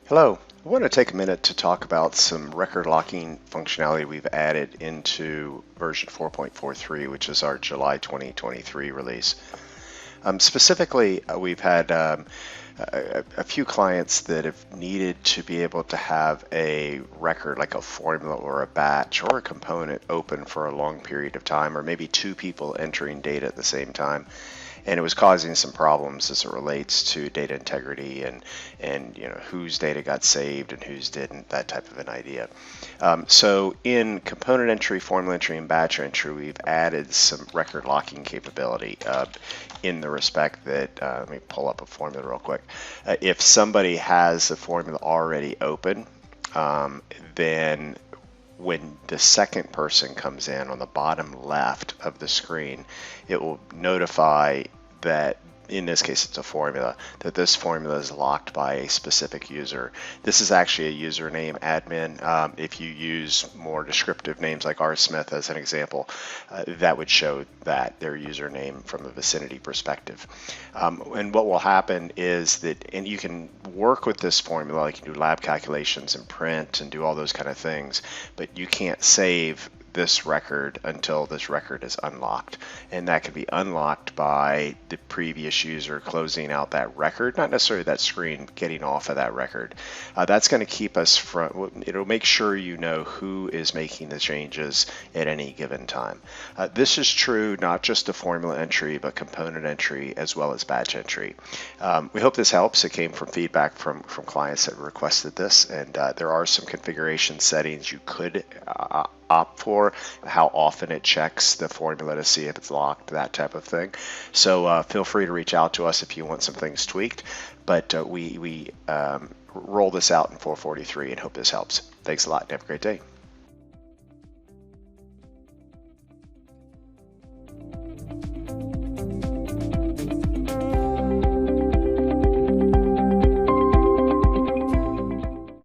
Hello. I want to take a minute to talk about some record locking functionality we've added into version 4.43, which is our July 2023 release. Specifically, we've had a few clients that have needed to be able to have a record like a formula or a batch or a component open for a long period of time, or maybe two people entering data at the same time. And it was causing some problems as it relates to data integrity and whose data got saved and whose didn't, that type of an idea. So in component entry, formula entry, and batch entry, we've added some record locking capability in the respect that, let me pull up a formula real quick. If somebody has a formula already open, then when the second person comes in on the bottom left of the screen, it will notify that, in this case it's a formula, that this formula is locked by a specific user. This is actually a username admin. If you use more descriptive names like rsmith as an example, that would show that their username from a vicinity perspective. And what will happen is that, and you can work with this formula, like you can do lab calculations and print and do all those kind of things, but you can't save this record until this record is unlocked, and that can be unlocked by the previous user closing out that record, not necessarily that screen, getting off of that record. That's going to keep us from, it'll make sure you know who is making the changes at any given time. This is true not just to formula entry, but component entry as well as batch entry. We hope this helps. It came from feedback from clients that requested this, and there are some configuration settings you could opt for, how often it checks the formula to see if it's locked, that type of thing. So feel free to reach out to us if you want some things tweaked, but we roll this out in 443 and hope this helps. Thanks a lot and have a great day.